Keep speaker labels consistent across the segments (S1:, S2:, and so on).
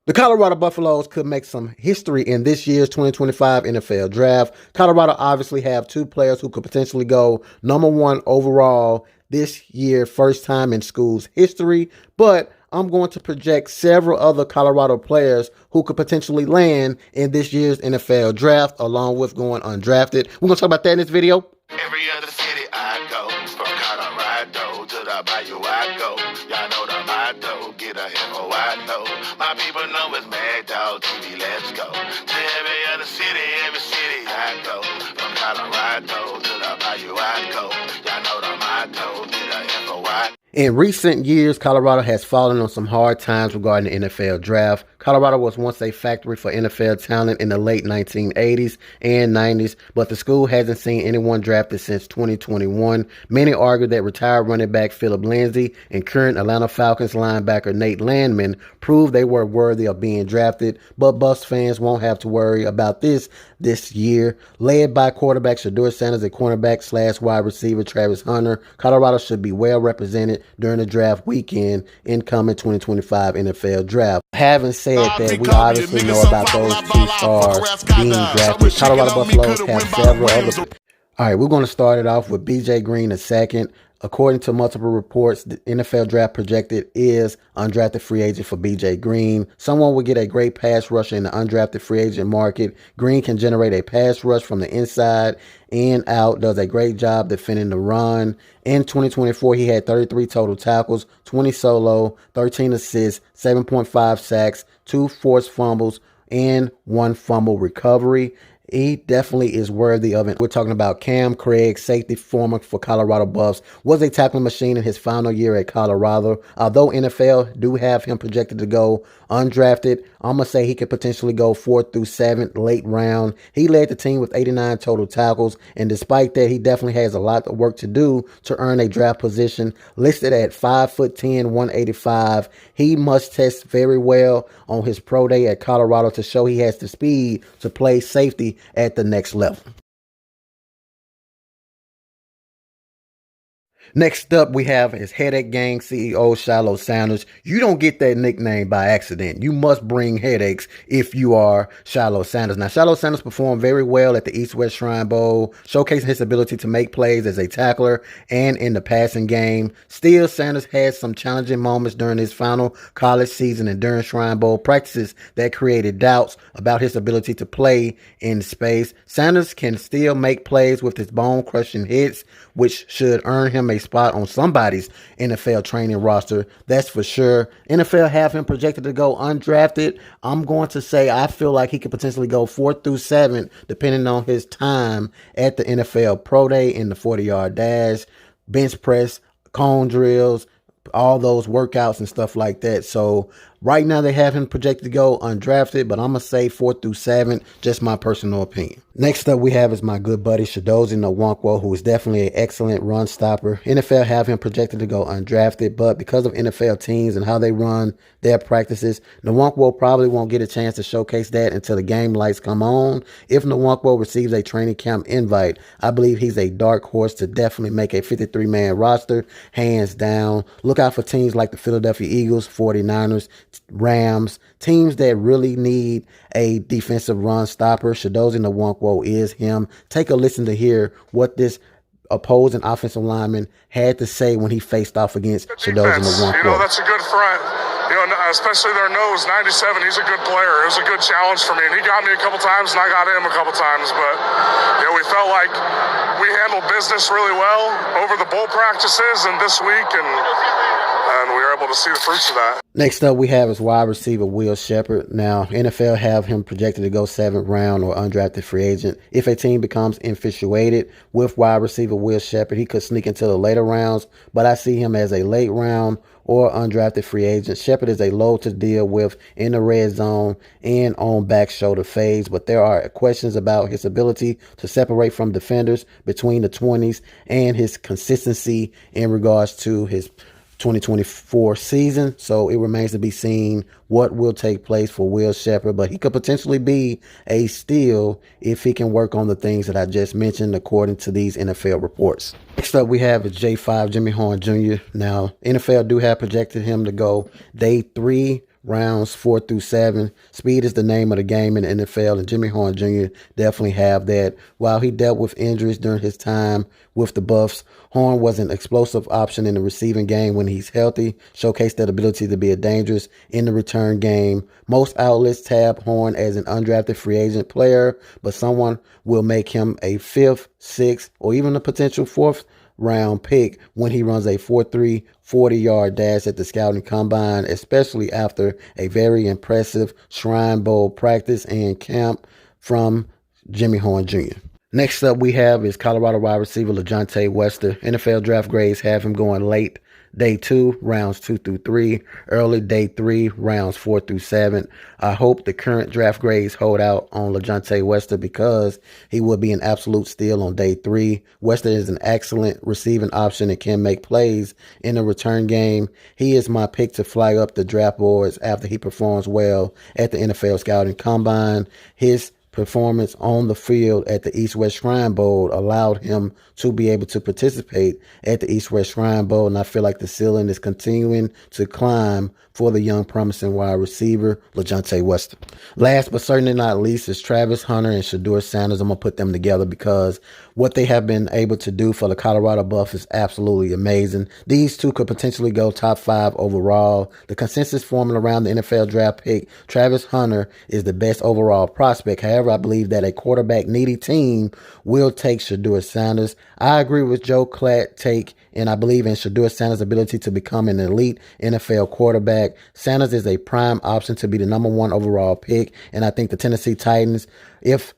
S1: The Colorado Buffaloes could make some history in this year's 2025 NFL Draft. Colorado obviously have two players who could potentially go #1 overall this year, first time in school's history. But I'm going to project several other Colorado players who could potentially land in this year's NFL Draft, along with going undrafted. We're going to talk about that in this video.
S2: Every other city I go, from Colorado to the Bayou I go. Y'all know the motto, get a info I know. My people know it's Mad Dog TV, let's go. To every other city I go. From Colorado to the Bayou I go. Y'all know the motto, get a info I.
S1: In recent years, Colorado has fallen on some hard times regarding the NFL Draft. Colorado was once a factory for NFL talent in the late 1980s and 90s, but the school hasn't seen anyone drafted since 2021. Many argue that retired running back Philip Lindsay and current Atlanta Falcons linebacker Nate Landman proved they were worthy of being drafted, but Bucs fans won't have to worry about this year. Led by quarterback Shedeur Sanders and cornerback / wide receiver Travis Hunter, Colorado should be well represented during the draft weekend incoming 2025 NFL Draft. Having said that, we obviously know about those two stars being drafted. Colorado Buffaloes have several other. All right, we're going to start it off with BJ Green II. According to multiple reports, the NFL Draft projected is undrafted free agent for BJ Green. Someone will get a great pass rusher in the undrafted free agent market. Green can generate a pass rush from the inside and out, does a great job defending the run. In 2024, he had 33 total tackles, 20 solo, 13 assists, 7.5 sacks, 2 forced fumbles, and 1 fumble recovery. He definitely is worthy of it. We're talking about Cam Craig, safety former for Colorado Buffs, was a tackling machine in his final year at Colorado. Although NFL do have him projected to go undrafted, I'm going to say he could potentially go 4th through 7th, late round. He led the team with 89 total tackles, and despite that, he definitely has a lot of work to do to earn a draft position. Listed at 5'10", 185, he must test very well on his pro day at Colorado to show he has the speed to play safety at the next level. Next up, we have his Headache Gang CEO, Shilo Sanders. You don't get that nickname by accident. You must bring headaches if you are Shilo Sanders. Now, Shilo Sanders performed very well at the East-West Shrine Bowl, showcasing his ability to make plays as a tackler and in the passing game. Still, Sanders had some challenging moments during his final college season and during Shrine Bowl practices that created doubts about his ability to play in space. Sanders can still make plays with his bone-crushing hits, which should earn him a spot on somebody's NFL training roster. That's for sure. NFL have him projected to go undrafted. I'm going to say I feel like he could potentially go 4th through 7th, depending on his time at the NFL Pro Day in the 40-yard dash, bench press, cone drills, all those workouts and stuff like that. So right now they have him projected to go undrafted, but I'm going to say 4th through 7th, just my personal opinion. Next up we have is my good buddy Shedeur Sanders, who is definitely an excellent run stopper. NFL have him projected to go undrafted, but because of NFL teams and how they run their practices, Nwankwo probably won't get a chance to showcase that until the game lights come on. If Nwankwo receives a training camp invite, I believe he's a dark horse to definitely make a 53-man roster, hands down. Look out for teams like the Philadelphia Eagles, 49ers, Rams, teams that really need a defensive run stopper. Shedeur Sanders is him. Take a listen to hear what this opposing offensive lineman had to say when he faced off against Shedeur Sanders.
S3: You know, that's a good front. You know, especially their nose, 97, he's a good player. It was a good challenge for me, and he got me a couple times, and I got him a couple times. But, you know, we felt like we handled business really well over the bowl practices and this week, and we were able to see the fruits of that.
S1: Next up, we have his wide receiver, Sheppard. Now, NFL have him projected to go 7th round or undrafted free agent. If a team becomes infatuated with wide receiver Sheppard, he could sneak into the later rounds, but I see him as a late round or undrafted free agent. Sheppard is a load to deal with in the red zone and on back shoulder fades, but there are questions about his ability to separate from defenders between the 20s and his consistency in regards to his 2024 season. So it remains to be seen what will take place for Sheppard, but he could potentially be a steal if he can work on the things that I just mentioned according to these NFL reports. Next up we have is J5 Jimmy Horn Jr. Now NFL do have projected him to go day 3 rounds 4 through 7. Speed is the name of the game in the NFL, and Jimmy Horn Jr. definitely have that. While he dealt with injuries during his time with the Buffs, Horn was an explosive option in the receiving game when he's healthy, showcased that ability to be a dangerous in the return game. Most outlets tab Horn as an undrafted free agent player, but someone will make him a 5th, 6th, or even a potential 4th round pick when he runs a 4.3 40-yard dash at the scouting combine, especially after a very impressive Shrine Bowl practice and camp from Jimmy Horn Jr. Next up we have is Colorado wide receiver Lajante Wester. NFL draft grades have him going late day 2, rounds 2 through 3, early day 3, rounds 4 through 7. I hope the current draft grades hold out on Lajante Wester because he will be an absolute steal on day 3. Wester is an excellent receiving option and can make plays in the return game. He is my pick to fly up the draft boards after he performs well at the NFL scouting combine. His performance on the field at the East-West Shrine Bowl allowed him to be able to participate at the East-West Shrine Bowl, and I feel like the ceiling is continuing to climb for the young promising wide receiver Lajante Wester. Last but certainly not least is Travis Hunter and Shedeur Sanders. I'm going to put them together because what they have been able to do for the Colorado Buffs is absolutely amazing. These two could potentially go top 5 overall. The consensus formula around the NFL draft pick, Travis Hunter is the best overall prospect. However, I believe that a quarterback-needy team will take Shedeur Sanders. I agree with Joe Klatt take, and I believe in Shedeur Sanders' ability to become an elite NFL quarterback. Sanders is a prime option to be the number 1 overall pick, and I think the Tennessee Titans, if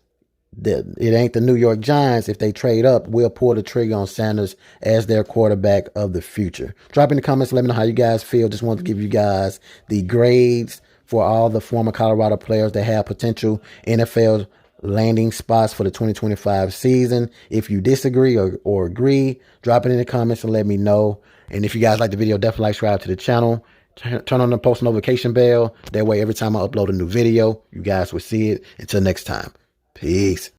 S1: it ain't the New York Giants, if they trade up, will pull the trigger on Sanders as their quarterback of the future. Drop in the comments, let me know how you guys feel. Just wanted to give you guys the grades for all the former Colorado players that have potential NFL landing spots for the 2025 season. If you disagree or agree, drop it in the comments and let me know. And if you guys like the video, definitely like, subscribe to the channel. Turn on the post notification bell. That way, every time I upload a new video, you guys will see it. Until next time, peace.